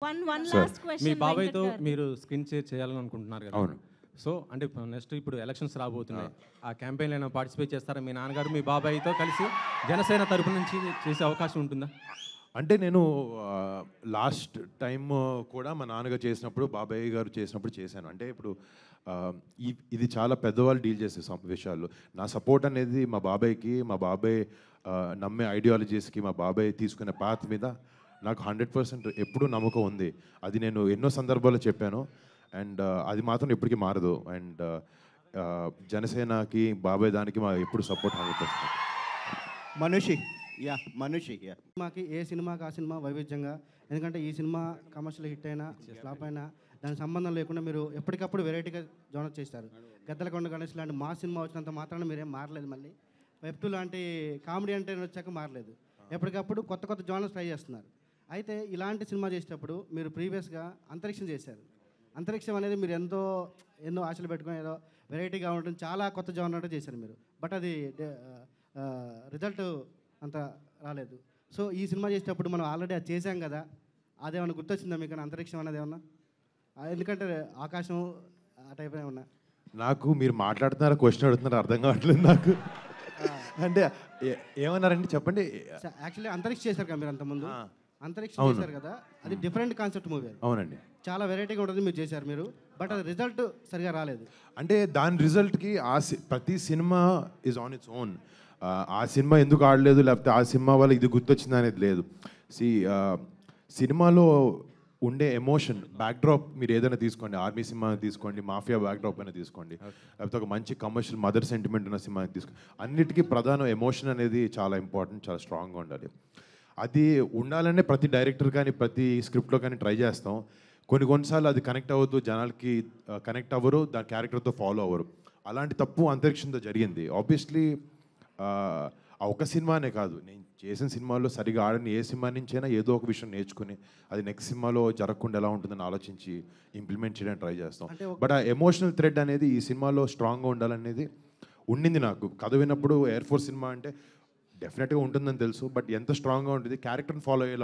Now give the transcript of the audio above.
One sir last మీ question, బాబాయ్తో Venkat garu. మీరు screen share చేయాలని అనుకుంటున్నారు కదా. అవును. సో అంటే నెక్స్ట్ ఇప్పుడు ఎలక్షన్స్ రాబోతున్నాయి. ఆ క్యాంపెయిన్లో అయినా పార్టిసిపేట్ చేస్తారా? మీ నాన్నగారు మీ బాబాయ్తో కలిసి జనసేన తరపు నుంచి చేసే అవకాశం ఉంటుందా? అంటే నేను లాస్ట్ టైం కూడా మా నాన్నగారు చేసినప్పుడు బాబాయ్ గారు చేసినప్పుడు చేశాను. అంటే ఇప్పుడు ఇది చాలా పెద్దవాళ్ళు డీల్ చేసే విషయాలు. నా సపోర్ట్ అనేది మా బాబాయ్ నమ్మే ఐడియాలజీస్కి, మా బాబాయ్ తీసుకునే పాత్ మీద నాకు 100% ఎప్పుడూ నమ్మకం ఉంది. అది నేను ఎన్నో సందర్భాల్లో చెప్పాను. అండ్ అది మాత్రం ఎప్పటికీ మారదు. అండ్ జనసేనకి బాబాయ్ దానికి మా ఎప్పుడు సపోర్ట్ 100%. మనిషి మాకి ఏ సినిమాకి ఆ సినిమా వైవిధ్యంగా, ఎందుకంటే ఈ సినిమా కమర్షియల్ హిట్ అయినా ఫ్లాప్ అయినా దానికి సంబంధం లేకుండా మీరు ఎప్పటికప్పుడు వెరైటీగా జోనర్ చేస్తారు. గద్దలకొండ గణేష్ లాంటి మా సినిమా వచ్చినంత మాత్రాన మీరేం మారలేదు. మళ్ళీ వెబ్2 లాంటి కామెడీ అంటే వచ్చాక మారలేదు. ఎప్పటికప్పుడు కొత్త కొత్త జోనర్స్ ట్రై చేస్తున్నారు. అయితే ఇలాంటి సినిమా చేసేటప్పుడు మీరు ప్రీవియస్గా అంతరిక్షం చేశారు. అంతరిక్షం అనేది మీరు ఎన్నో ఆశలు పెట్టుకొని ఏదో వెరైటీగా ఉంటుంది, చాలా కొత్త జోనర్ చేశారు మీరు. బట్ అది రిజల్ట్ అంత రాలేదు. సో ఈ సినిమా చేసేటప్పుడు మనం ఆల్రెడీ అది చేశాం కదా, అదేమన్నా గుర్తొచ్చిందా మీకు? అంతరిక్షం అన్నది ఏమన్నా? ఎందుకంటే ఆకాశం ఆ టైప్ ఏమన్నా? నాకు మీరు మాట్లాడుతున్నారా, క్వశ్చన్ అడుగుతున్నారా అర్థం కావట్లేదు నాకు. అంటే ఏమన్నారండి చెప్పండి. యాక్చువల్లీ అంతరిక్ష చేశారు కదా మీరు అంతకుముందు. అంతరిక్షం అవును. చేశారు కదా, అది డిఫరెంట్ కాన్సెప్ట్ మూవీ. అవునండి. చాలా వెరైటీగా ఉంటుంది మీరు చేశారు మీరు. బట్ అది రిజల్ట్ సరిగా రాలేదు. అంటే దాని రిజల్ట్కి ప్రతి cinema is on its own. ఆ సినిమా ఎందుకు ఆడలేదు, లేకపోతే ఆ సినిమా వల్ల ఇది గుర్తొచ్చింది అనేది లేదు. సినిమాలో ఉండే ఎమోషన్ బ్యాక్డ్రాప్ మీరు ఏదైనా తీసుకోండి, ఆర్మీ సినిమా తీసుకోండి, మాఫియా బ్యాక్డ్రాప్ అయినా తీసుకోండి, లేకపోతే ఒక మంచి కమర్షియల్ మదర్ సెంటిమెంట్ ఉన్న సినిమా తీసుకోండి, అన్నిటికీ ప్రధాన ఎమోషన్ అనేది చాలా ఇంపార్టెంట్, చాలా స్ట్రాంగ్గా ఉండాలి. అది ఉండాలనే ప్రతి డైరెక్టర్ కానీ ప్రతి స్క్రిప్ట్లో కానీ ట్రై చేస్తాం. కొన్నిసార్లు అది కనెక్ట్ అవ్వదు, జనాలకి కనెక్ట్ అవ్వరు, దాని క్యారెక్టర్తో ఫాలో అవ్వరు. అలాంటి తప్పు అంతరిక్షంతో జరిగింది. ఆబ్వియస్లీ ఆ ఒక సినిమానే కాదు, నేను చేసిన సినిమాల్లో సరిగా ఆడని ఏ సినిమా నుంచైనా ఏదో ఒక విషయం నేర్చుకుని అది నెక్స్ట్ సినిమాలో జరగకుండా ఎలా ఉంటుందని ఆలోచించి ఇంప్లిమెంట్ చేయడానికి ట్రై చేస్తాం. బట్ ఆ ఎమోషనల్ థ్రెడ్ అనేది ఈ సినిమాలో స్ట్రాంగ్గా ఉండాలనేది ఉండింది. నాకు కథ విన్నప్పుడు ఎయిర్ ఫోర్స్ సినిమా అంటే డెఫినెట్గా ఉంటుందని తెలుసు, బట్ ఎంత స్ట్రాంగ్గా ఉంటుంది, క్యారెక్టర్ని ఫాలో అయ్యేలా